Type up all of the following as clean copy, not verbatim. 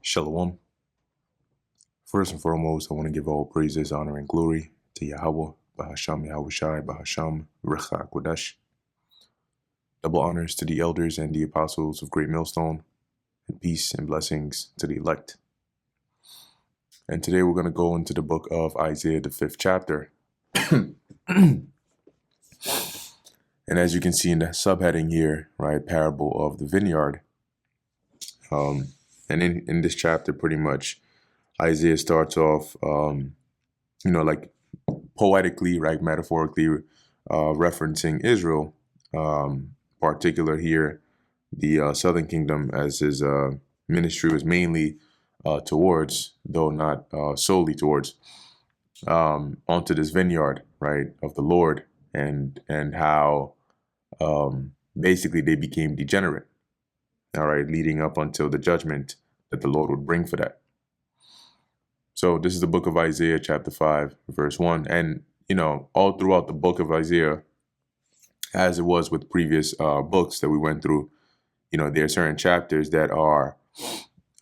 Shalom. First and foremost, I want to give all praises, honor, and glory to Yahweh, Bahasham Yahushai, Bahasham Recha Kodesh. Double honors to the elders and the apostles of Great Millstone, and peace and blessings to the elect. And today we're going to go into the book of Isaiah, the 5th chapter. And as you can see in the subheading here, right, parable of the vineyard. And in this chapter, pretty much, Isaiah starts off, like poetically, right, metaphorically, referencing Israel, particular here, the southern kingdom, as his ministry was mainly towards, though not solely towards, onto this vineyard, right, of the Lord, and how basically they became degenerate, all right, leading up until the judgment that the Lord would bring for that. So this is the book of Isaiah, chapter 5, verse 1. And, all throughout the book of Isaiah, as it was with previous books that we went through, there are certain chapters that are,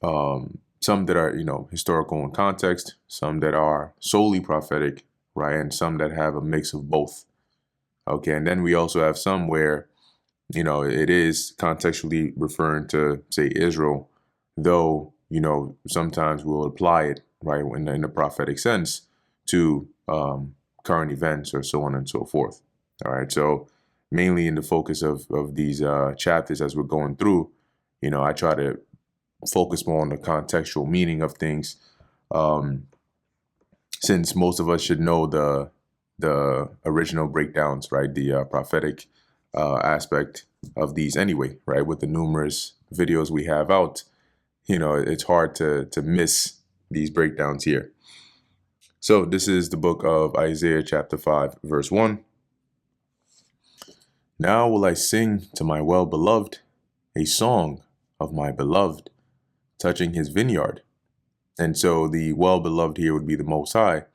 some that are, historical in context, some that are solely prophetic, right? And some that have a mix of both. Okay. And then we also have some where, it is contextually referring to, say, Israel, though, sometimes we'll apply it, right, in the prophetic sense to current events or so on and so forth. All right. So mainly in the focus of these chapters as we're going through, I try to focus more on the contextual meaning of things, since most of us should know the original breakdowns, right, the prophetic aspect of these anyway, right, with the numerous videos we have out. It's hard to miss these breakdowns here. So this is the book of Isaiah, chapter 5, verse 1. Now will I sing to my well-beloved a song of my beloved, touching his vineyard. And so the well-beloved here would be the Most High,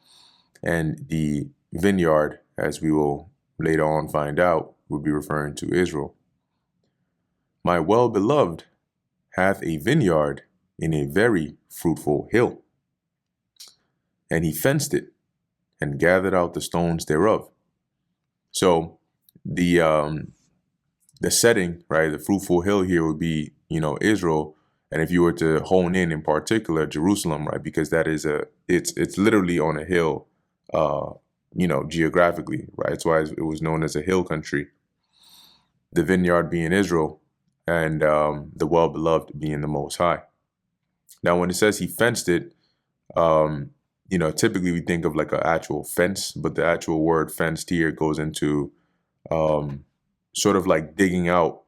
and the vineyard, as we will later on find out, would be referring to Israel. My well-beloved hath a vineyard in a very fruitful hill, and he fenced it and gathered out the stones thereof. So the setting, right, the fruitful hill here would be, Israel. And if you were to hone in particular, Jerusalem, right, because that is it's literally on a hill, geographically, right? That's why it was known as a hill country. The vineyard being Israel, and the well-beloved being the Most High. Now, when it says he fenced it, typically we think of like an actual fence, but the actual word fenced here goes into sort of like digging out,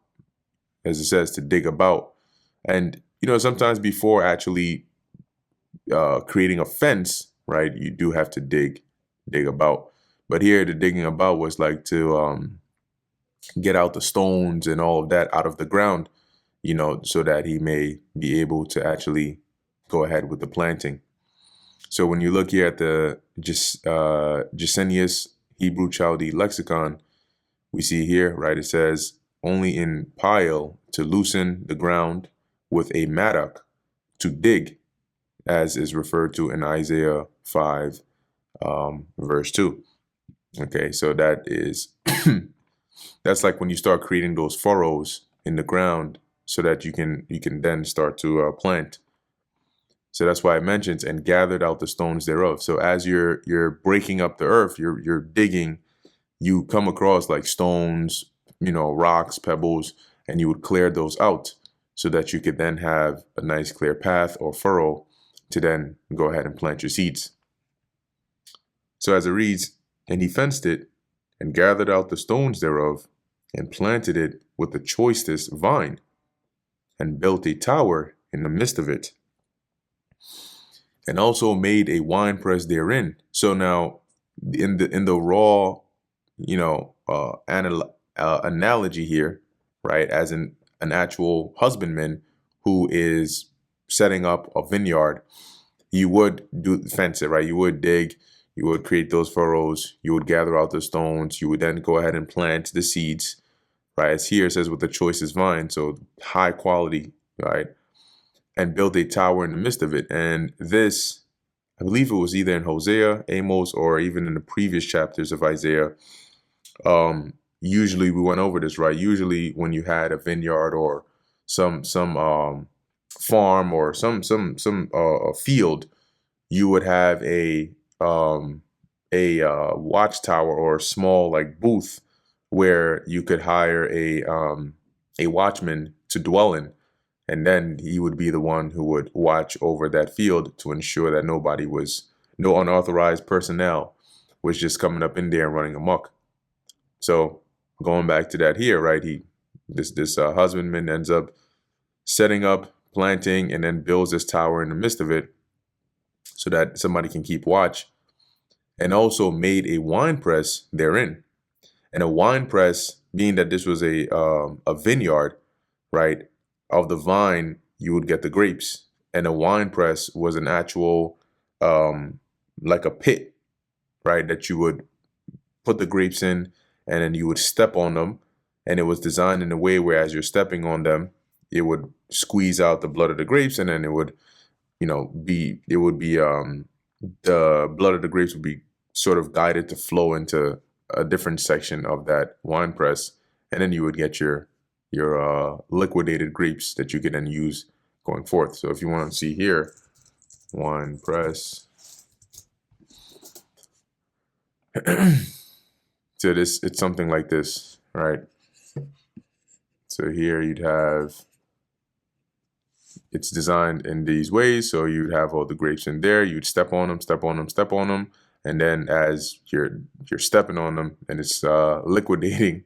as it says, to dig about. And, sometimes before actually creating a fence, right, you do have to dig about. But here the digging about was like to get out the stones and all of that out of the ground, so that he may be able to actually go ahead with the planting. So when you look here at the Gesenius Hebrew Chaldee Lexicon, we see here, right, it says, only in pile to loosen the ground, with a mattock to dig, as is referred to in Isaiah 5, verse 2. Okay, so that is, that's like when you start creating those furrows in the ground so that you can then start to plant. So that's why it mentions, and gathered out the stones thereof. So as you're breaking up the earth, you're digging, you come across like stones, rocks, pebbles, and you would clear those out so that you could then have a nice clear path or furrow to then go ahead and plant your seeds. So as it reads, and he fenced it and gathered out the stones thereof and planted it with the choicest vine and built a tower in the midst of it, and also made a winepress therein. So now in the raw, analogy here, right, as an actual husbandman who is setting up a vineyard, you would fence it, right? You would dig, you would create those furrows, you would gather out the stones, you would then go ahead and plant the seeds, right? As here it says, with the choicest vine, so high quality, right? and built a tower in the midst of it. And this, I believe it was either in Hosea, Amos, or even in the previous chapters of Isaiah. Usually we went over this, right? Usually when you had a vineyard or some farm or some field, you would have a watchtower or a small like booth where you could hire a watchman to dwell in, and then he would be the one who would watch over that field to ensure that no unauthorized personnel was just coming up in there and running amok. So going back to that here, right? This husbandman ends up setting up, planting, and then builds this tower in the midst of it so that somebody can keep watch, and also made a wine press therein. And a wine press, being that this was a vineyard, right? Of the vine, you would get the grapes, and a wine press was an actual like a pit, right? That you would put the grapes in, and then you would step on them, and it was designed in a way where as you're stepping on them, it would squeeze out the blood of the grapes, and then it would, the blood of the grapes would be sort of guided to flow into a different section of that wine press, and then you would get your liquidated grapes that you could then use going forth. So if you want to see here, wine press. So it's something like this, right? So here you'd have, it's designed in these ways. So you'd have all the grapes in there. You'd step on them, step on them, step on them, and then as you're stepping on them and it's liquidating,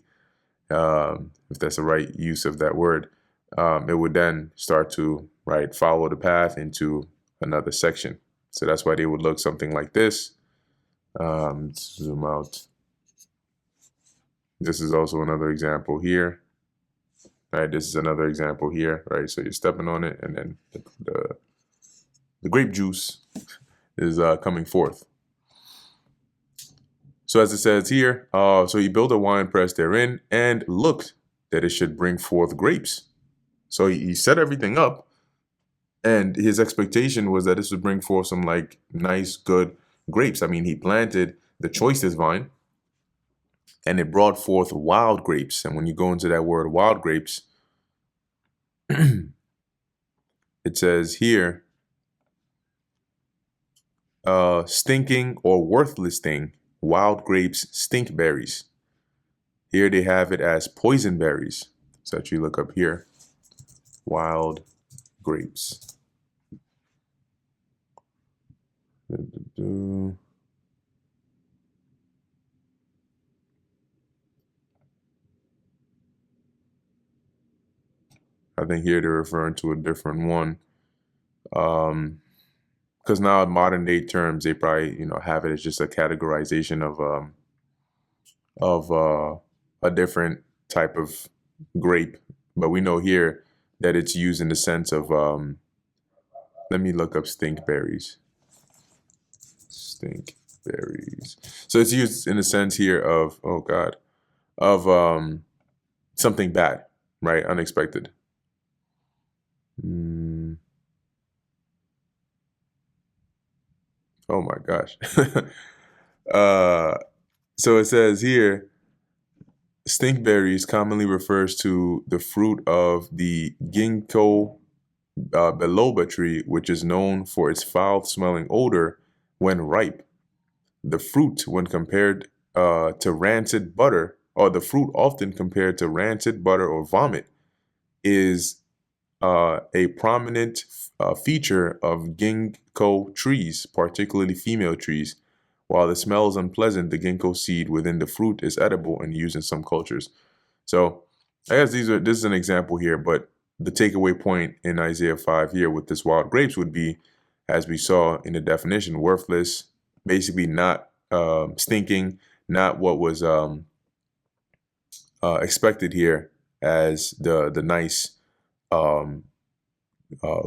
if that's the right use of that word, it would then start to follow the path into another section. So that's why they would look something like this. Zoom out. This is also another example here. Right, this is another example here, right? So you're stepping on it, and then the grape juice is coming forth. So as it says here, so he built a wine press therein and looked that it should bring forth grapes. So he set everything up, and his expectation was that this would bring forth some like nice, good grapes. I mean, he planted the choicest vine, and it brought forth wild grapes. And when you go into that word wild grapes, it says here, stinking or worthless thing, wild grapes, stink berries. Here they have it as poison berries. So actually look up here, wild grapes. I think here they're referring to a different one. Because now in modern day terms, they probably, have it as just a categorization of a different type of grape. But we know here that it's used in the sense of, let me look up stink berries. Stink berries. So it's used in the sense here of, oh God, of something bad, right? Unexpected. Oh my gosh. So it says here, stinkberries commonly refers to the fruit of the ginkgo biloba tree, which is known for its foul-smelling odor when ripe. The fruit, when compared to rancid butter, or the fruit often compared to rancid butter or vomit, is a prominent feature of ginkgo trees, particularly female trees. While the smell is unpleasant, the ginkgo seed within the fruit is edible and used in some cultures. So I guess this is an example here, but the takeaway point in Isaiah 5 here with this wild grapes would be, as we saw in the definition, worthless, basically not stinking, not what was expected here as the nice,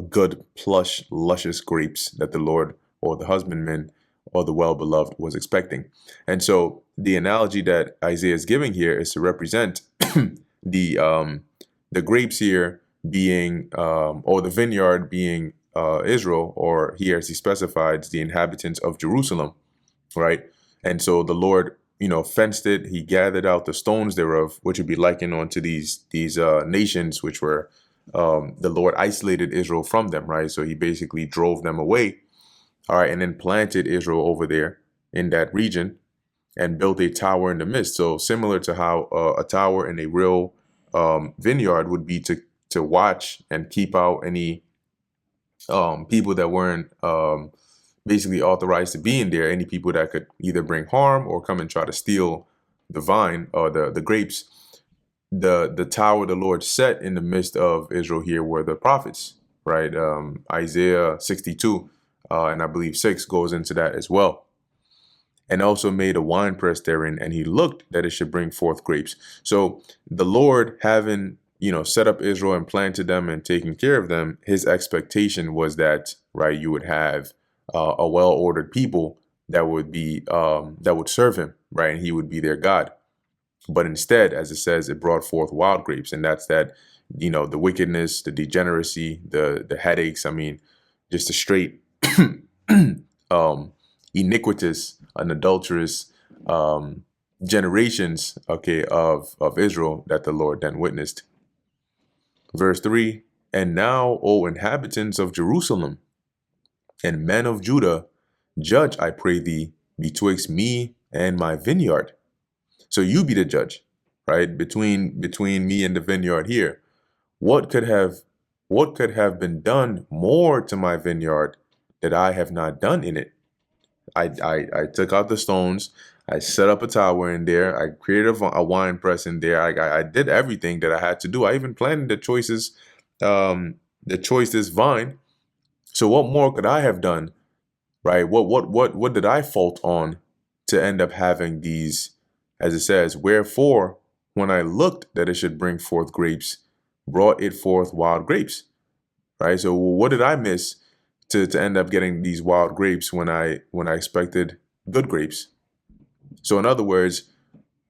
good, plush, luscious grapes that the Lord or the husbandman or the well-beloved was expecting. And so the analogy that Isaiah is giving here is to represent the grapes here being, or the vineyard being Israel, or here as he specifies, the inhabitants of Jerusalem, right? And so the Lord, fenced it. He gathered out the stones thereof, which would be likened onto these nations, which were the Lord isolated Israel from them, right? So he basically drove them away, all right, and then planted Israel over there in that region and built a tower in the midst. So similar to how a tower in a real vineyard would be to watch and keep out any people that weren't basically authorized to be in there, any people that could either bring harm or come and try to steal the vine or the grapes. The tower the Lord set in the midst of Israel here were the prophets, right? Isaiah 62 and I believe 6 goes into that as well. And also made a winepress therein, and he looked that it should bring forth grapes. So the Lord, having set up Israel and planted them and taken care of them, his expectation was that, right, you would have a well-ordered people that would be that would serve him, right, and he would be their God. But instead, as it says, it brought forth wild grapes, and that's that, the wickedness, the degeneracy, the headaches. I mean, just a straight iniquitous and adulterous generations, okay, of Israel that the Lord then witnessed. Verse 3, and now, O inhabitants of Jerusalem and men of Judah, judge, I pray thee, betwixt me and my vineyard. So you be the judge, right? Between me and the vineyard here. What could have been done more to my vineyard that I have not done in it? I took out the stones. I set up a tower in there. I created a wine press in there. I did everything that I had to do. I even planted the choicest vine. So what more could I have done, right? What did I fault on to end up having these, as it says, wherefore when I looked that it should bring forth grapes, brought it forth wild grapes, right? So what did I miss to end up getting these wild grapes when I expected good grapes? So in other words,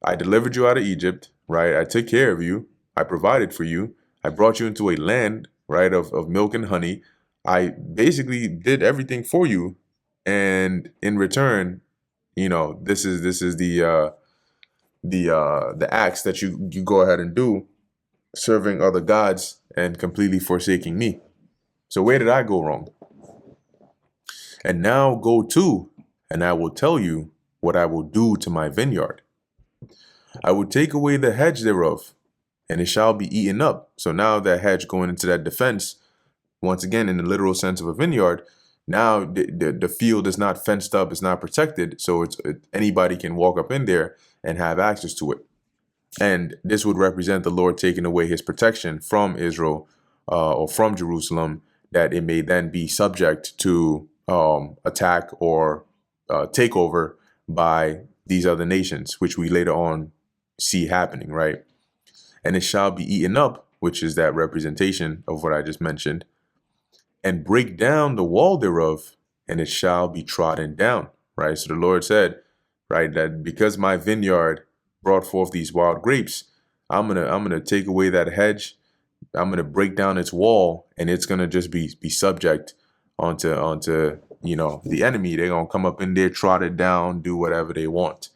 I delivered you out of Egypt, right? I took care of you. I provided for you. I brought you into a land, right, of milk and honey. I basically did everything for you. And in return, this is the acts that you go ahead and do, serving other gods and completely forsaking me. So where did I go wrong? And now go to, and I will tell you what I will do to my vineyard. I will take away the hedge thereof, and it shall be eaten up. So now that hedge going into that defense, once again, in the literal sense of a vineyard, now the field is not fenced up, it's not protected. So anybody can walk up in there and have access to it. And this would represent the Lord taking away his protection from Israel or from Jerusalem, that it may then be subject to attack or takeover by these other nations, which we later on see happening, right? And it shall be eaten up, which is that representation of what I just mentioned, and break down the wall thereof, and it shall be trodden down, right? So the Lord said, right, that because my vineyard brought forth these wild grapes, I'm gonna take away that hedge, I'm gonna break down its wall, and it's gonna just be subject onto the enemy. They're gonna come up in there, trot it down, do whatever they want.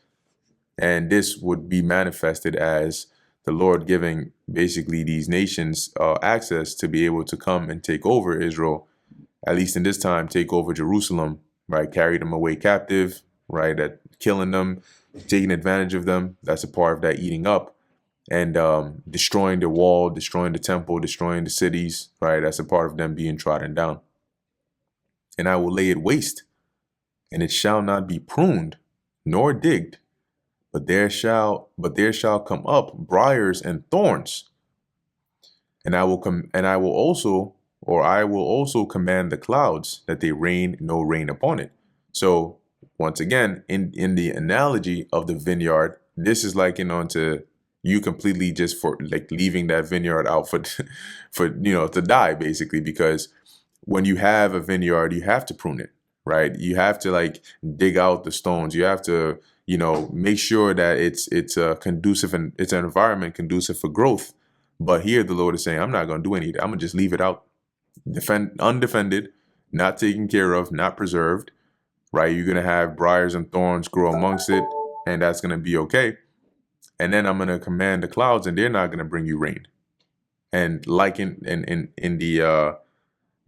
And this would be manifested as the Lord giving basically these nations access to be able to come and take over Israel, at least in this time, take over Jerusalem, right? Carry them away captive, right? That killing them, taking advantage of them. That's a part of that eating up, and destroying the wall, destroying the temple, destroying the cities, right? That's a part of them being trodden down. And I will lay it waste, and it shall not be pruned nor digged, but there shall come up briars and thorns. And I will also command the clouds that they rain no rain upon it. So once again, in the analogy of the vineyard, this is likened onto you completely just for like leaving that vineyard out for to die, basically, because when you have a vineyard, you have to prune it, right? You have to like dig out the stones. You have to, make sure that it's conducive, and it's an environment conducive for growth, But here the Lord is saying, I'm not going to do any of that. I'm going to just leave it out, undefended, not taken care of, not preserved, right? You're going to have briars and thorns grow amongst it, and that's going to be okay. And then I'm going to command the clouds, and they're not going to bring you rain. And like in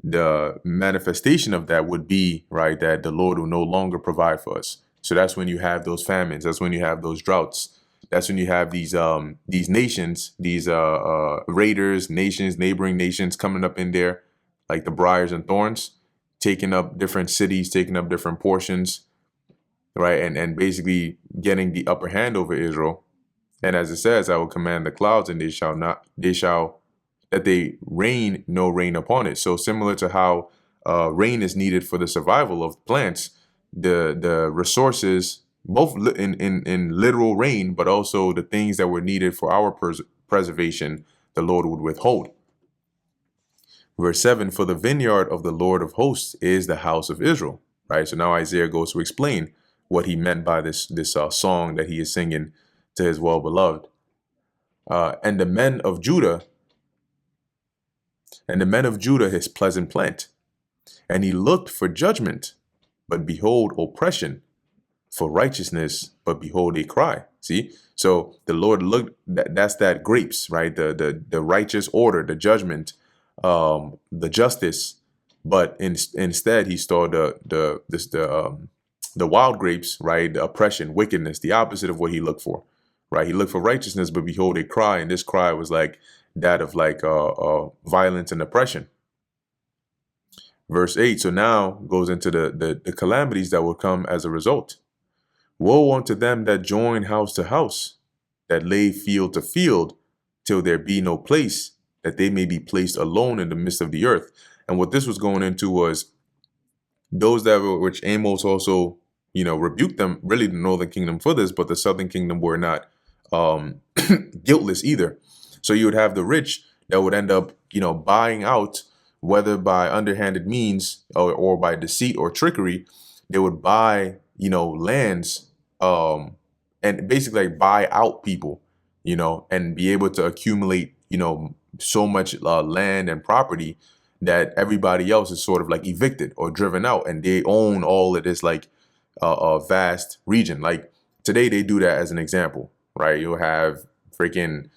the manifestation of that would be, right, that the Lord will no longer provide for us. So that's when you have those famines. That's when you have those droughts. That's when you have these nations, these raiders, nations, neighboring nations coming up in there, like the briars and thorns, taking up different cities, taking up different portions, right, and basically getting the upper hand over Israel. And as it says, I will command the clouds, and they shall that they rain no rain upon it. So similar to how rain is needed for the survival of plants, the resources, both in literal rain, but also the things that were needed for our preservation, the Lord would withhold. Verse 7, for the vineyard of the Lord of hosts is the house of Israel. Right. So now Isaiah goes to explain what he meant by this song that he is singing to his well-beloved. And the men of Judah his pleasant plant. And he looked for judgment, but behold oppression, for righteousness, but behold a cry. See? So the Lord looked, that's that grapes, right? The righteous order, the judgment, the justice, but instead he saw the wild grapes, right? The oppression, wickedness, the opposite of what he looked for, right? He looked for righteousness, but behold a cry, and this cry was like that of like violence and oppression. Verse 8, so now goes into the calamities that will come as a result. Woe unto them that join house to house, that lay field to field, till there be no place, that they may be placed alone in the midst of the earth. And what this was going into was those that were, which Amos also, rebuked them, really the northern kingdom for this, but the southern kingdom were not guiltless either. So you would have the rich that would end up, buying out, whether by underhanded means or by deceit or trickery. They would buy, lands, and basically like buy out people, and be able to accumulate, so much land and property that everybody else is sort of like evicted or driven out, and they own all of this like a vast region. Like today they do that as an example, right? You'll have freaking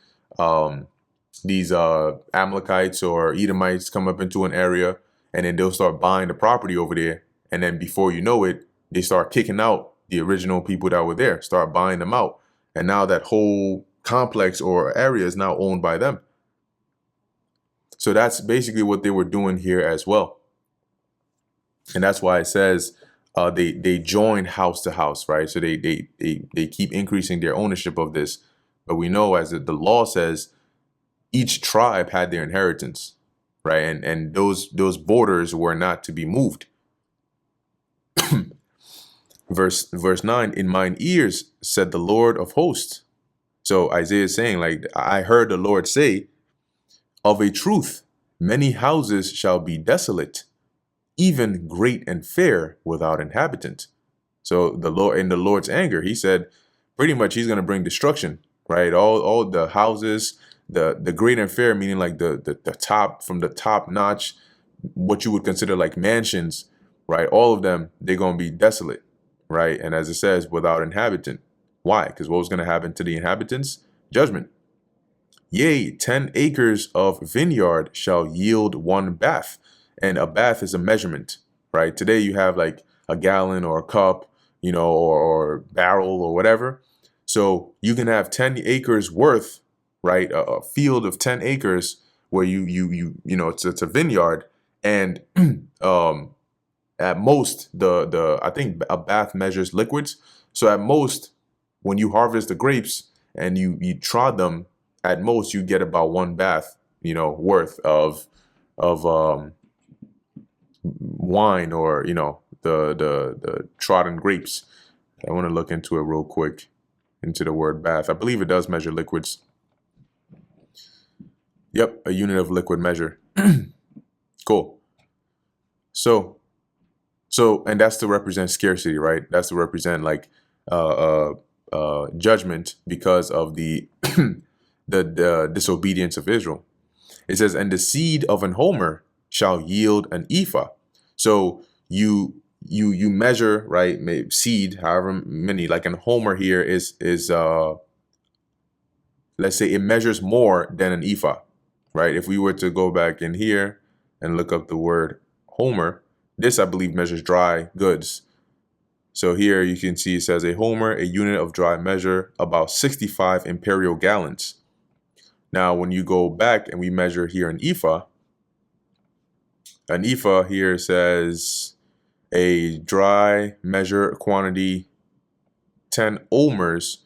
these Amalekites or Edomites come up into an area, and then they'll start buying the property over there, and then before you know it, they start kicking out the original people that were there, start buying them out, and now that whole complex or area is now owned by them. So that's basically what they were doing here as well. And that's why it says they join house to house, right? So they keep increasing their ownership of this. But we know, as the law says, each tribe had their inheritance, right? And those borders were not to be moved. Verse 9, in mine ears said the Lord of hosts. So Isaiah is saying, like, I heard the Lord say, of a truth, many houses shall be desolate, even great and fair without inhabitant. So the Lord, in the Lord's anger, he said, pretty much he's going to bring destruction, right? All the houses, the great and fair, meaning like the top, from the top notch, what you would consider like mansions, right? All of them, they're going to be desolate, right? And as it says, without inhabitant. Why? Because what was going to happen to the inhabitants? Judgment. Yea, 10 acres of vineyard shall yield one bath. And a bath is a measurement, right? Today you have like a gallon or a cup, or barrel or whatever. So you can have 10 acres worth, right? A field of 10 acres where it's a vineyard, and at most I think a bath measures liquids. So at most, when you harvest the grapes and you trod them, at most you get about one bath, worth of wine, or the trodden grapes. I want to look into it real quick, into the word bath. I believe it does measure liquids. Yep, a unit of liquid measure. Cool. So, and that's to represent scarcity, right? That's to represent like judgment because of the the disobedience of Israel. It says, and the seed of an homer shall yield an ephah. So you measure, right, seed, however many, like an homer here is let's say it measures more than an ephah, right? If we were to go back in here and look up the word homer, this I believe measures dry goods. So here you can see it says a homer, a unit of dry measure, about 65 imperial gallons. Now, when you go back and we measure here an ephah here says a dry measure quantity, 10 omers.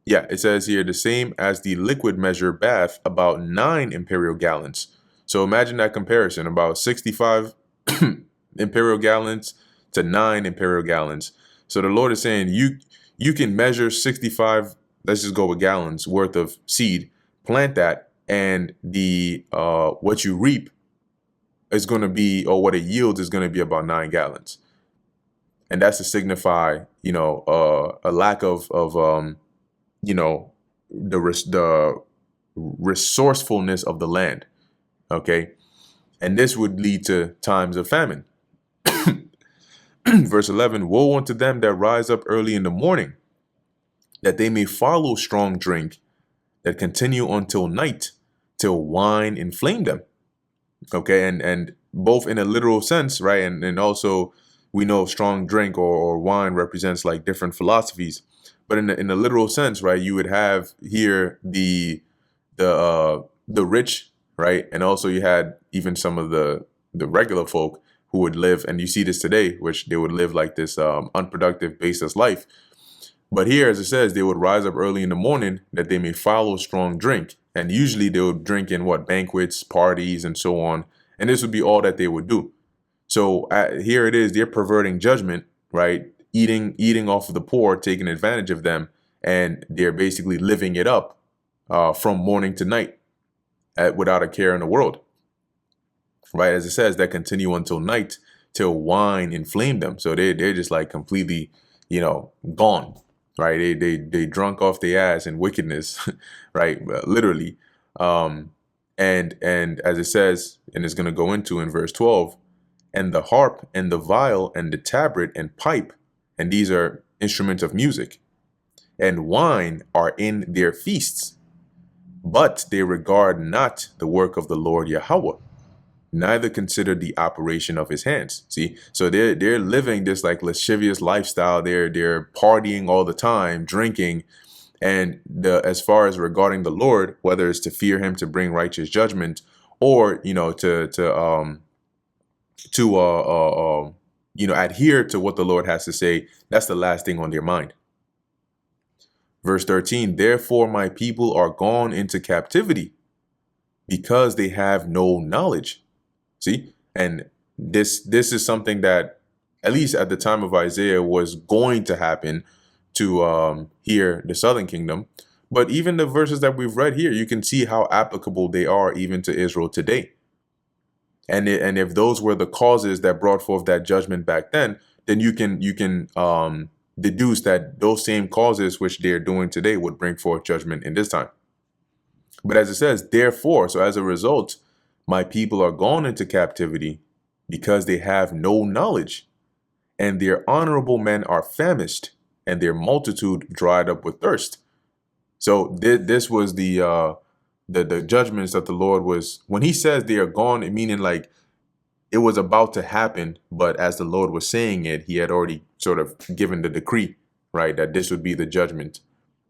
Yeah, it says here the same as the liquid measure bath, about 9 imperial gallons. So imagine that comparison, about 65 imperial gallons to 9 imperial gallons. So the Lord is saying you can measure 65, let's just go with gallons worth of seed, plant that, and the what you reap is going to be, or what it yields is going to be about 9 gallons. And that's to signify, a lack of the resourcefulness of the land. Okay. And this would lead to times of famine. Verse 11, woe unto them that rise up early in the morning, that they may follow strong drink, that continue until night, till wine inflame them. Okay, and both in a literal sense, right, and also we know strong drink or wine represents like different philosophies, but in a literal sense, right, you would have here the rich, right, and also you had even some of the regular folk who would live, and you see this today, which they would live like this unproductive, baseless life. But here, as it says, they would rise up early in the morning that they may follow strong drink. And usually they would drink in banquets, parties, and so on. And this would be all that they would do. So here it is, they're perverting judgment, right? Eating off of the poor, taking advantage of them. And they're basically living it up from morning to night without a care in the world. Right? As it says, that continue until night, till wine inflame them. So they're just like completely, gone. Right, they drunk off their ass in wickedness, right? Literally, and as it says, and it's going to go into in verse 12, and the harp and the viol and the tabret and pipe, and these are instruments of music, and wine are in their feasts, but they regard not the work of the Lord Yahweh, neither consider the operation of his hands. See, so they're living this like lascivious lifestyle. They're partying all the time, drinking, and as far as regarding the Lord, whether it's to fear him, to bring righteous judgment, or to adhere to what the Lord has to say, that's the last thing on their mind. Verse 13, therefore my people are gone into captivity, because they have no knowledge. See, and this is something that, at least at the time of Isaiah, was going to happen to here, the southern kingdom. But even the verses that we've read here, you can see how applicable they are even to Israel today. And if those were the causes that brought forth that judgment back then you can deduce that those same causes which they're doing today would bring forth judgment in this time. But as it says, therefore, so as a result, my people are gone into captivity, because they have no knowledge, and their honorable men are famished, and their multitude dried up with thirst. So this was the judgments that the Lord was, when he says they are gone, meaning like it was about to happen, but as the Lord was saying it, he had already sort of given the decree, right, that this would be the judgment.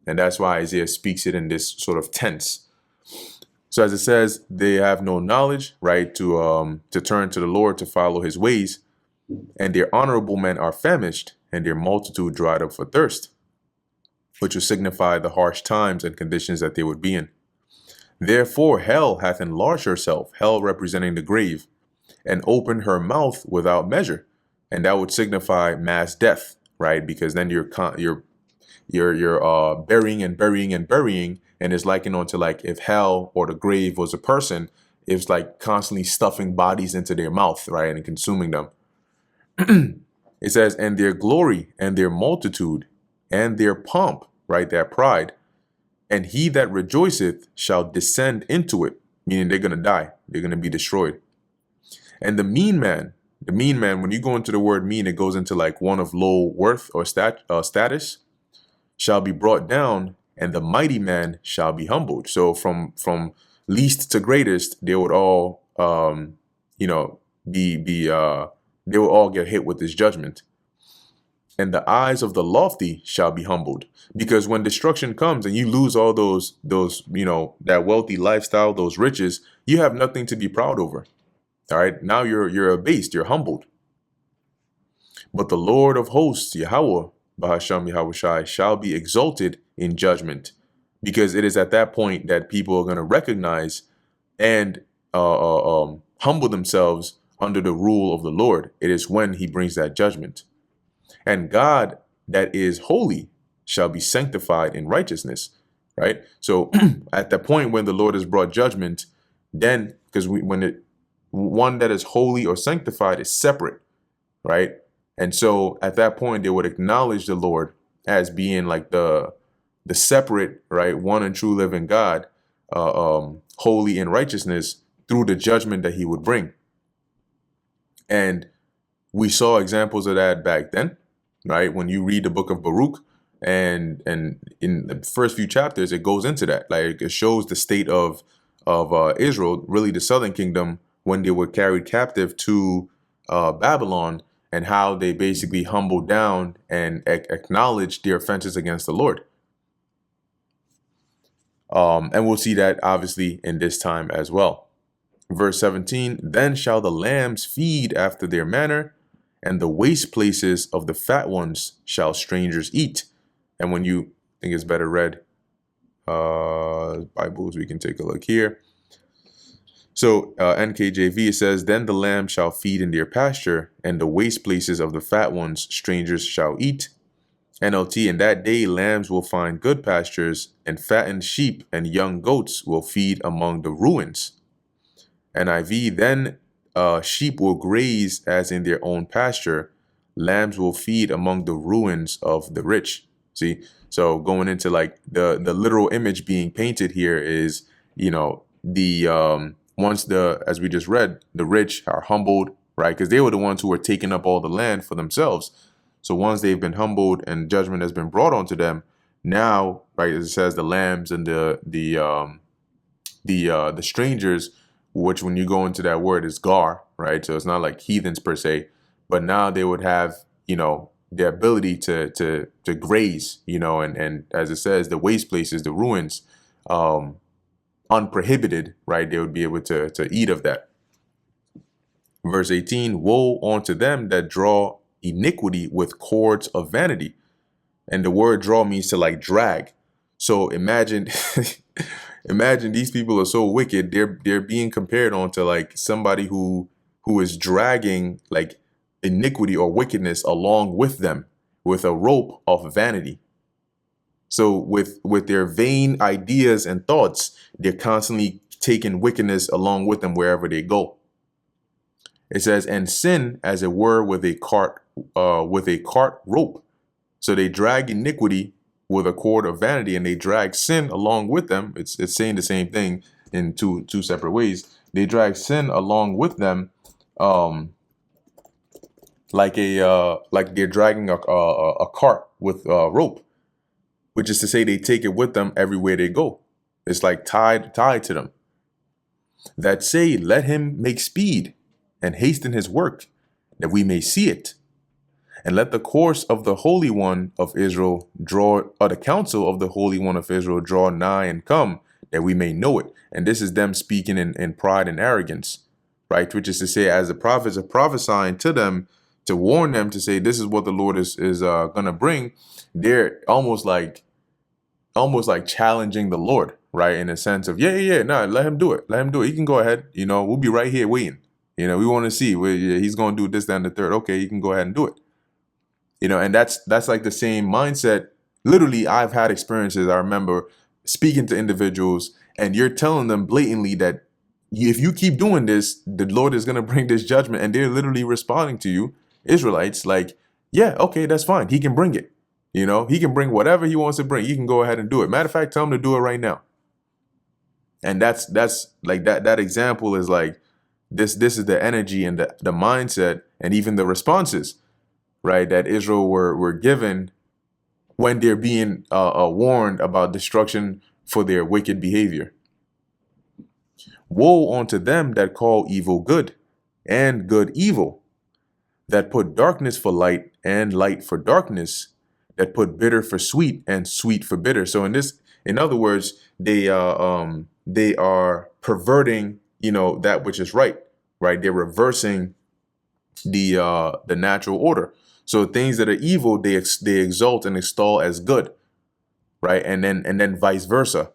And that's why Isaiah speaks it in this sort of tense. So as it says, they have no knowledge, right, to turn to the Lord, to follow his ways, and their honorable men are famished, and their multitude dried up for thirst, which would signify the harsh times and conditions that they would be in. Therefore hell hath enlarged herself, hell representing the grave, and opened her mouth without measure, and that would signify mass death, right? Because then you're burying and burying and burying. And it's likened onto like if hell or the grave was a person, it's like constantly stuffing bodies into their mouth, right, and consuming them. It says, and their glory and their multitude and their pomp, right, their pride, and he that rejoiceth shall descend into it, meaning they're going to die. They're going to be destroyed. And the mean man, when you go into the word mean, it goes into like one of low worth or status, shall be brought down, and the mighty man shall be humbled. So from least to greatest, they would all, they will all get hit with this judgment. And the eyes of the lofty shall be humbled, because when destruction comes and you lose all those, that wealthy lifestyle, those riches, you have nothing to be proud over. All right. Now you're abased, you're humbled. But the Lord of hosts, Yahweh, Bahasham Yahushai, shall be exalted in judgment, because it is at that point that people are going to recognize and humble themselves under the rule of the Lord. It is when he brings that judgment. And God that is holy shall be sanctified in righteousness, right? So at the point when the Lord has brought judgment, then, because one that is holy or sanctified is separate, right? And so at that point, they would acknowledge the Lord as being like the separate, right, one and true living God, holy in righteousness through the judgment that he would bring. And we saw examples of that back then, right? When you read the book of Baruch, and in the first few chapters, it goes into that. Like, it shows the state of Israel, really the southern kingdom, when they were carried captive to Babylon, and how they basically humbled down and acknowledged their offenses against the Lord. And we'll see that obviously in this time as well. Verse 17, then shall the lambs feed after their manner, and the waste places of the fat ones shall strangers eat. And when you think it's better read Bibles, we can take a look here. So NKJV, it says, then the lamb shall feed in their pasture, and the waste places of the fat ones strangers shall eat. NLT, in that day lambs will find good pastures, and fattened sheep and young goats will feed among the ruins. NIV, then sheep will graze as in their own pasture, lambs will feed among the ruins of the rich. See, so going into like the literal image being painted here is, once as we just read, the rich are humbled, right? Because they were the ones who were taking up all the land for themselves. So once they've been humbled and judgment has been brought onto them, now, right, as it says, the lambs and the strangers, which when you go into that word is gar, right? So it's not like heathens per se, but now they would have, the ability to graze, and as it says, the waste places, the ruins, unprohibited, right? They would be able to eat of that. Verse 18, woe unto them that draw iniquity with cords of vanity. And the word draw means to like drag. So imagine imagine these people are so wicked, they're being compared onto like somebody who is dragging like iniquity or wickedness along with them with a rope of vanity. So with their vain ideas and thoughts, they're constantly taking wickedness along with them wherever they go. It says, and sin as it were with a cart rope. So they drag iniquity with a cord of vanity, and they drag sin along with them. It's saying the same thing in two separate ways. They drag sin along with them, like they're dragging a cart with a rope, which is to say they take it with them everywhere they go. It's like tied to them. That say, let him make speed and hasten his work, that we may see it. And let the course of the Holy One of Israel the counsel of the Holy One of Israel draw nigh and come, that we may know it. And this is them speaking in pride and arrogance, right? Which is to say, as the prophets are prophesying to them, to warn them, to say, this is what the Lord is going to bring. They're almost like challenging the Lord, right? In a sense of, no, let him do it. Let him do it. He can go ahead. We'll be right here waiting. We want to see where he's going to do this, that, and the third. Okay, you can go ahead and do it. And that's like the same mindset. Literally, I've had experiences. I remember speaking to individuals, and you're telling them blatantly that if you keep doing this, the Lord is going to bring this judgment. And they're literally responding to you, Israelites, like, yeah, okay, that's fine. He can bring it. You know, he can bring whatever he wants to bring. You can go ahead and do it. Matter of fact, tell him to do it right now. And that's like that example is like this is the energy and the mindset and even the responses, right, that Israel were given when they're being warned about destruction for their wicked behavior. Woe unto them that call evil good and good evil, that put darkness for light and light for darkness, that put bitter for sweet and sweet for bitter. So in other words, they are perverting, that which is right, right? They're reversing the natural order. So things that are evil, they exalt and extol as good, right? And then vice versa,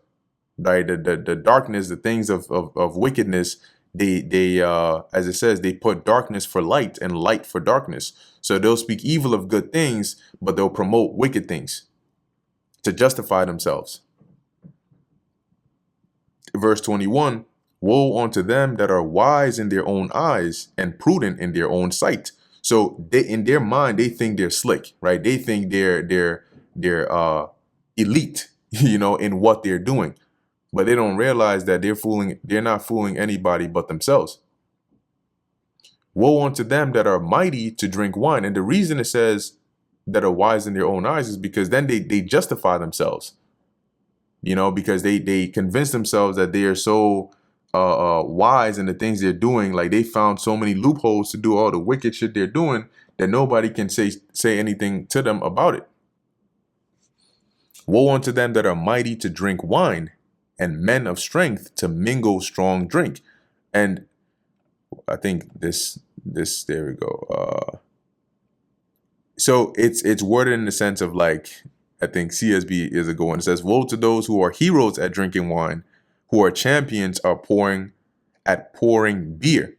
right? The darkness, the things of wickedness, they as it says, they put darkness for light and light for darkness. So they'll speak evil of good things, but they'll promote wicked things to justify themselves. Verse 21, woe unto them that are wise in their own eyes and prudent in their own sight. So in their mind, they think they're slick, right? They think they're elite, in what they're doing. But they don't realize that they're not fooling anybody but themselves. Woe unto them that are mighty to drink wine. And the reason it says that are wise in their own eyes is because then they justify themselves, because they convince themselves that they are so wise in the things they're doing. Like they found so many loopholes to do all the wicked shit they're doing that nobody can say anything to them about it. Woe unto them that are mighty to drink wine and men of strength to mingle strong drink. And I think this, there we go. So it's worded in the sense of like, I think CSB is a good one. It says, woe to those who are heroes at drinking wine, who are champions are pouring beer,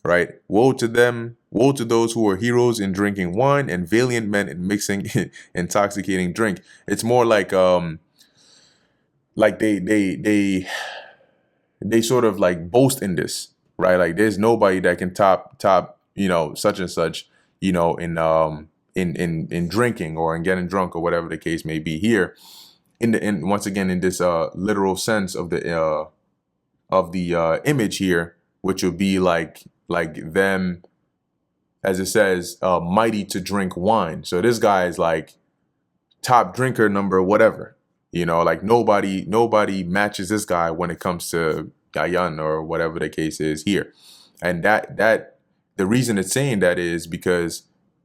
right? Woe to them, woe to those who are heroes in drinking wine and valiant men in mixing intoxicating drink. It's more like they sort of like boast in this, right? Like there's nobody that can top, such and such, in drinking or in getting drunk or whatever the case may be. Here, once again in this literal sense of the image here, which would be like them, as it says, mighty to drink wine. So this guy is like top drinker number whatever, like nobody matches this guy when it comes to Gayan or whatever the case is here. And that the reason it's saying that is because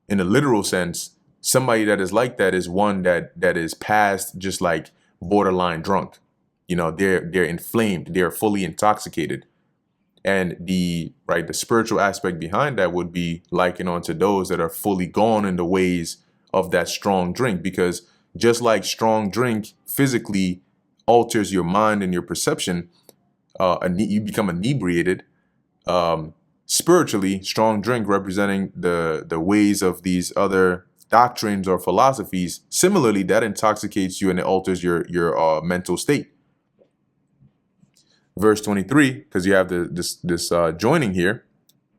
in a literal sense, somebody that is like that is one that is past just like borderline drunk. They're inflamed, they're fully intoxicated. And the spiritual aspect behind that would be likened onto those that are fully gone in the ways of that strong drink, because just like strong drink physically alters your mind and your perception, you become inebriated. Spiritually, strong drink representing the ways of these other doctrines or philosophies, similarly, that intoxicates you and it alters your mental state. Verse 23, because you have this joining here.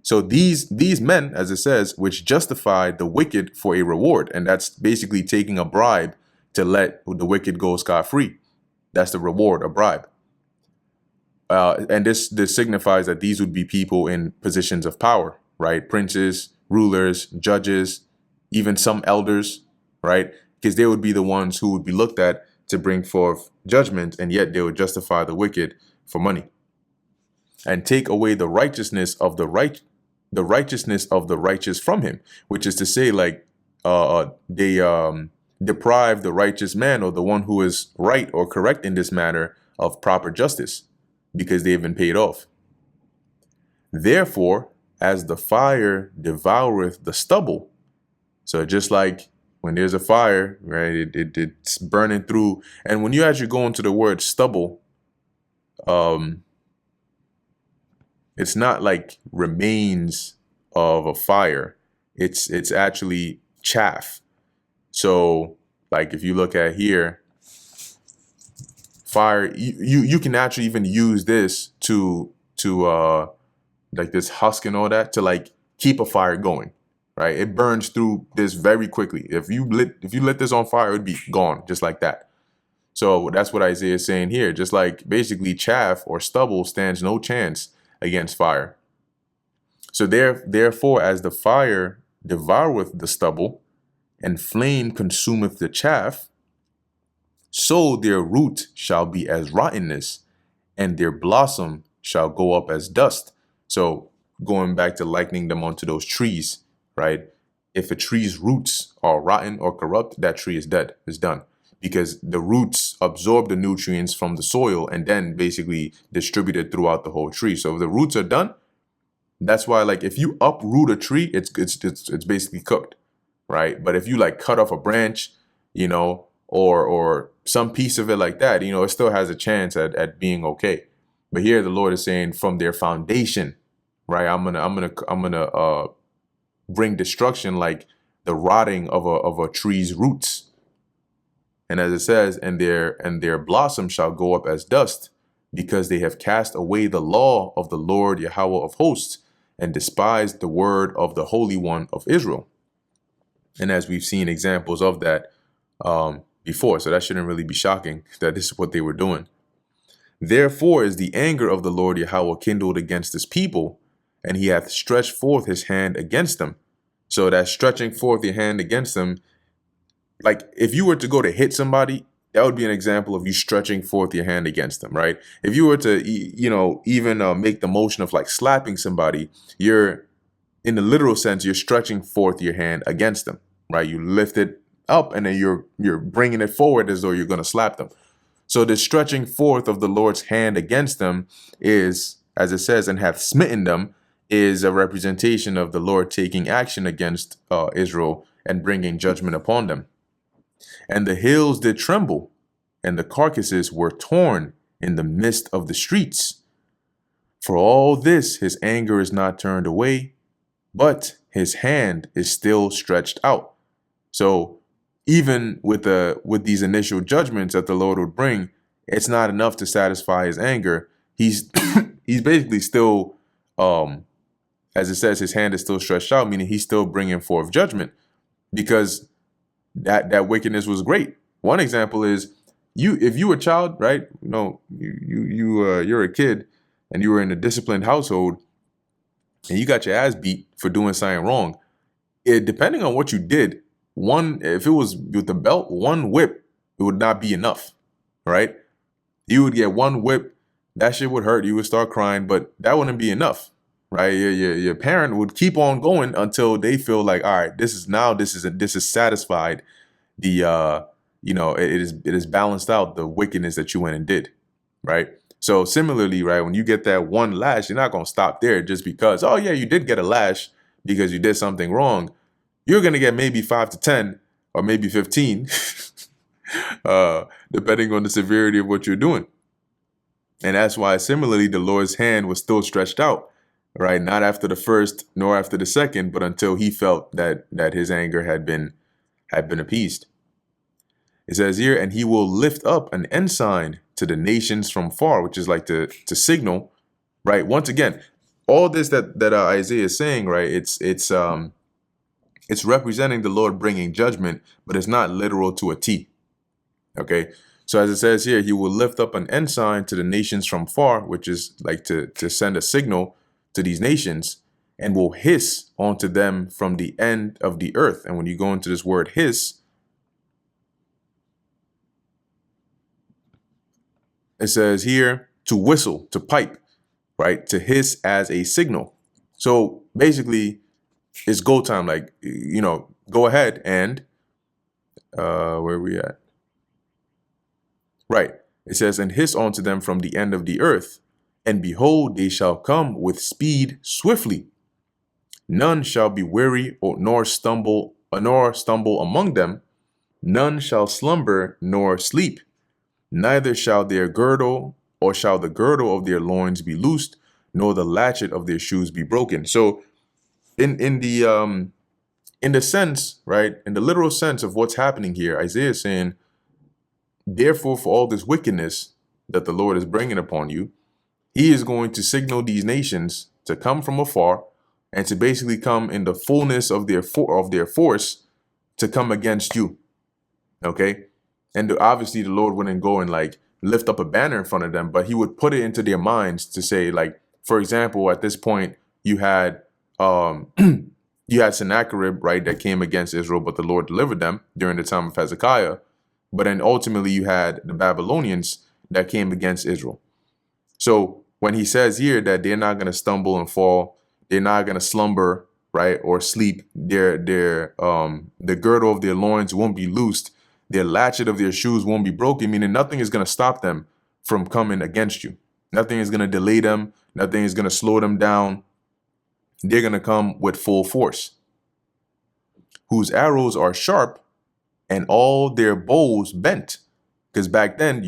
So these men, as it says, which justify the wicked for a reward, and that's basically taking a bribe to let the wicked go scot-free. That's the reward, a bribe. And this signifies that these would be people in positions of power, right? Princes, rulers, judges, even some elders, right? Because they would be the ones who would be looked at to bring forth judgment, and yet they would justify the wicked for money. And take away the righteousness of the righteous from him, which is to say, like they deprive the righteous man or the one who is right or correct in this matter of proper justice, because they have been paid off. Therefore, as the fire devoureth the stubble, so just like when there's a fire, right, it's burning through. And when you actually go into the word stubble, it's not like remains of a fire. It's actually chaff. So like if you look at here, fire, you can actually even use this to like this husk and all that to like keep a fire going, right? It burns through this very quickly. If you lit this on fire, it would be gone just like that. So that's what Isaiah is saying here. Just like basically chaff or stubble stands no chance against fire. So therefore, as the fire devoureth the stubble, and flame consumeth the chaff, so their root shall be as rottenness, and their blossom shall go up as dust. So going back to likening them onto those trees, right? If a tree's roots are rotten or corrupt, that tree is dead, is done. Because the roots absorb the nutrients from the soil and then basically distribute it throughout the whole tree. So if the roots are done, that's why, like, if you uproot a tree, it's basically cooked, right? But if you like cut off a branch, you know, or some piece of it like that, you know, it still has a chance at being okay. But here the Lord is saying from their foundation, right? I'm gonna bring destruction like the rotting of a tree's roots. And as it says, and their blossom shall go up as dust, because they have cast away the law of the Lord Yahweh of hosts, and despised the word of the Holy One of Israel. And as we've seen examples of that before, so that shouldn't really be shocking that this is what they were doing. Therefore is the anger of the Lord Yahweh kindled against his people, and he hath stretched forth his hand against them. So that stretching forth your hand against them, like if you were to go to hit somebody, that would be an example of you stretching forth your hand against them, right? If you were to, you know, even make the motion of like slapping somebody, you're, in the literal sense, you're stretching forth your hand against them, right? You lift it up and then you're bringing it forward as though you're going to slap them. So the stretching forth of the Lord's hand against them is, as it says, and hath smitten them, is a representation of the Lord taking action against Israel and bringing judgment upon them. And the hills did tremble, and the carcasses were torn in the midst of the streets. For all this his anger is not turned away, but his hand is still stretched out. So even with these initial judgments that the Lord would bring, it's not enough to satisfy his anger. He's he's basically still, as it says, his hand is still stretched out, meaning he's still bringing forth judgment, because that wickedness was great. One example is if you were a child, right? You know, you're a kid and you were in a disciplined household and you got your ass beat for doing something wrong. Depending on what you did, if it was with the belt, one whip, it would not be enough, right? You would get one whip, that shit would hurt, you would start crying, but that wouldn't be enough, right? Your parent would keep on going until they feel like, all right, this is satisfied. The it is balanced out the wickedness that you went and did, right? So similarly, right, when you get that one lash, you're not going to stop there just because, oh yeah, you did get a lash because you did something wrong. You're going to get maybe 5 to 10 or maybe 15, depending on the severity of what you're doing. And that's why similarly, the Lord's hand was still stretched out, right? Not after the first nor after the second, but until he felt that his anger had been appeased. It says here, and he will lift up an ensign to the nations from far, which is like to signal, right? Once again, all this that Isaiah is saying, right? It's representing the Lord bringing judgment, but it's not literal to a T. Okay. So as it says here, he will lift up an ensign to the nations from far, which is like to send a signal to these nations, and will hiss onto them from the end of the earth. And when you go into this word hiss, it says here to whistle, to pipe, right? To hiss as a signal. So basically it's go time. Like, you know, go ahead and where are we at? Right. It says, and hiss unto them from the end of the earth. And behold, they shall come with speed swiftly. None shall be weary nor stumble among them. None shall slumber nor sleep. Neither shall their girdle or shall the girdle of their loins be loosed, nor the latchet of their shoes be broken. So in the sense, right, in the literal sense of what's happening here, Isaiah is saying, therefore, for all this wickedness that the Lord is bringing upon you, he is going to signal these nations to come from afar and to basically come in the fullness of their force to come against you. Okay. And obviously the Lord wouldn't go and like lift up a banner in front of them, but he would put it into their minds to say, like, for example, at this point you had you had Sennacherib, right, that came against Israel, but the Lord delivered them during the time of Hezekiah. But then ultimately you had the Babylonians that came against Israel. So when he says here that they're not going to stumble and fall, they're not going to slumber, right, or sleep, the girdle of their loins won't be loosed, their latchet of their shoes won't be broken, meaning nothing is going to stop them from coming against you. Nothing is going to delay them. Nothing is going to slow them down. They're going to come with full force. Whose arrows are sharp and all their bows bent. Because back then,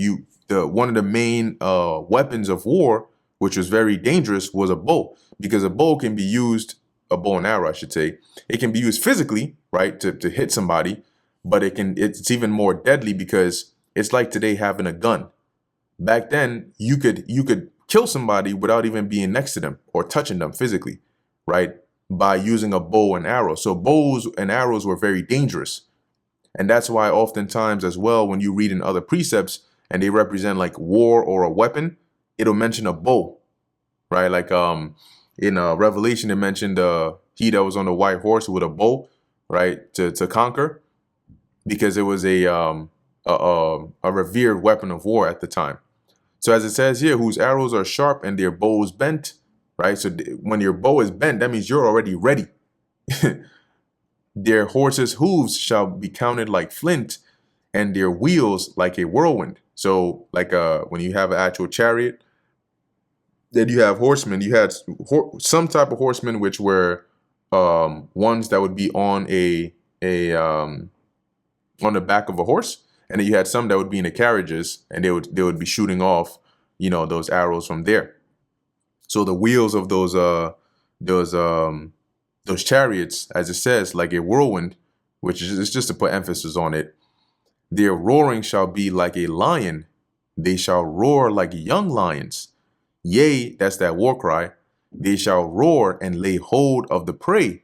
one of the main weapons of war, which was very dangerous, was a bow. Because a bow can be used, a bow and arrow, I should say, it can be used physically, right, to hit somebody, but it's even more deadly because it's like today having a gun. Back then, you could kill somebody without even being next to them or touching them physically, right, by using a bow and arrow. So bows and arrows were very dangerous. And that's why oftentimes as well, when you read in other precepts and they represent like war or a weapon, it'll mention a bow, right? Like in Revelation, it mentioned he that was on the white horse with a bow, right, to conquer, because it was a revered weapon of war at the time. So as it says here, whose arrows are sharp and their bows bent, right? So when your bow is bent, that means you're already ready. Their horses' hooves shall be counted like flint, and their wheels like a whirlwind. So like when you have an actual chariot, then you have horsemen. You had some type of horsemen which were ones that would be on on the back of a horse, and then you had some that would be in the carriages, and they would be shooting off, those arrows from there. So the wheels of those chariots, as it says, like a whirlwind, which is just to put emphasis on it. Their roaring shall be like a lion. They shall roar like young lions. Yea, that's that war cry. They shall roar and lay hold of the prey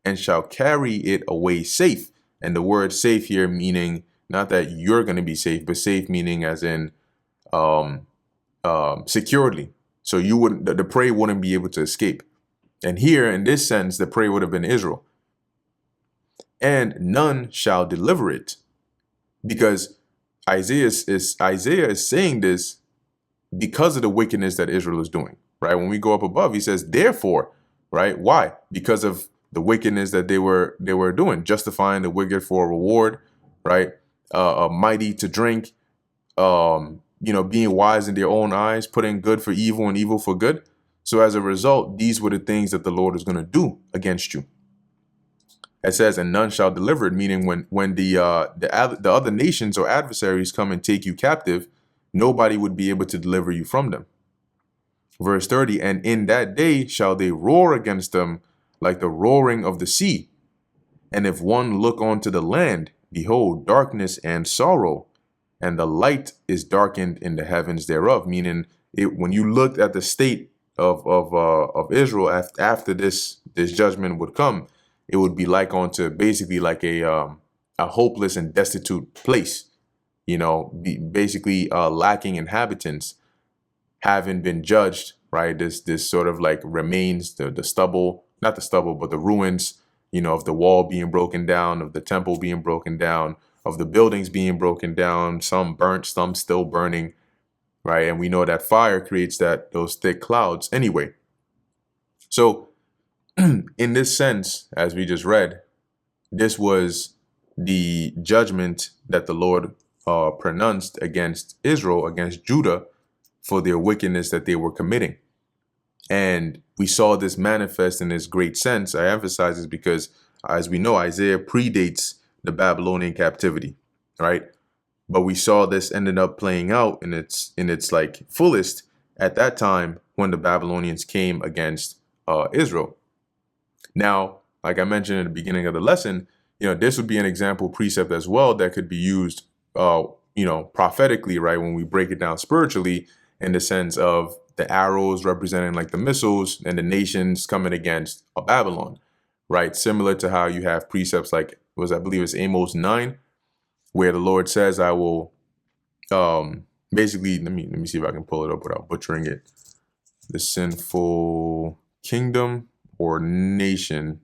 and shall carry it away safe. And the word safe here meaning not that you're going to be safe, but safe meaning as in securely. So the prey wouldn't be able to escape. And here, in this sense, the prey would have been Israel. And none shall deliver it. Because Isaiah is saying this because of the wickedness that Israel is doing, right? When we go up above, he says, therefore, right? Why? Because of the wickedness that they were doing, justifying the wicked for a reward, right? Mighty to drink, being wise in their own eyes, putting good for evil and evil for good. So as a result, these were the things that the Lord is going to do against you. It says, and none shall deliver it, meaning when the other nations or adversaries come and take you captive, nobody would be able to deliver you from them. Verse 30, and in that day shall they roar against them like the roaring of the sea. And if one look onto the land, behold, darkness and sorrow, and the light is darkened in the heavens thereof. Meaning, when you looked at the state of Israel after this judgment would come, it would be like onto basically like a hopeless and destitute place, basically lacking inhabitants, having been judged, right? This sort of like remains, the stubble, not the stubble, but the ruins, of the wall being broken down, of the temple being broken down, of the buildings being broken down, some burnt, some still burning, right? And we know that fire creates those thick clouds anyway. So in this sense, as we just read, this was the judgment that the Lord pronounced against Israel, against Judah, for their wickedness that they were committing. And we saw this manifest in this great sense. I emphasize this because, as we know, Isaiah predates the Babylonian captivity, right? But we saw this ended up playing out in its like fullest at that time when the Babylonians came against Israel. Now, like I mentioned at the beginning of the lesson, this would be an example precept as well that could be used, prophetically, right? When we break it down spiritually, in the sense of the arrows representing like the missiles, and the nations coming against Babylon, right? Similar to how you have precepts like, I believe it's Amos 9, where the Lord says, I will, basically, let me see if I can pull it up without butchering it. The sinful kingdom or nation.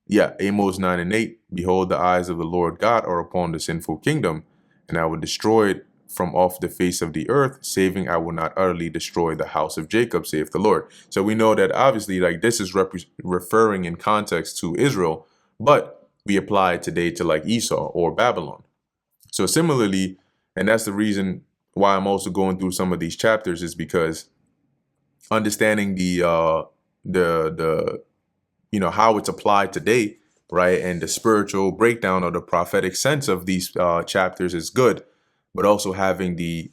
Yeah, Amos 9 and 8. Behold, the eyes of the Lord God are upon the sinful kingdom, and I will destroy it from off the face of the earth, saving I will not utterly destroy the house of Jacob, saith the Lord. So we know that obviously, like, this is referring in context to Israel, but we apply it today to like Esau or Babylon. So similarly, and that's the reason why I'm also going through some of these chapters, is because understanding the how it's applied today, right, and the spiritual breakdown or the prophetic sense of these chapters is good, but also having the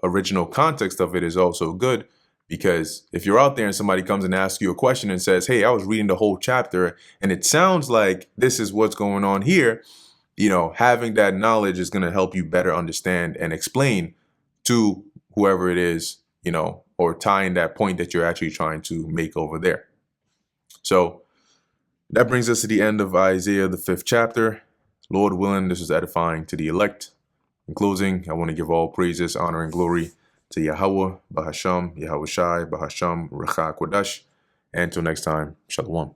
original context of it is also good, because if you're out there and somebody comes and asks you a question and says, hey, I was reading the whole chapter and it sounds like this is what's going on here, having that knowledge is going to help you better understand and explain to whoever it is, or tying that point that you're actually trying to make over there. So that brings us to the end of Isaiah, the 5th chapter. Lord willing, this is edifying to the elect. In closing, I want to give all praises, honor, and glory to Yahweh, Bahasham, Yahweh Shai, Bahasham, Recha Kodash. And until next time, Shalom.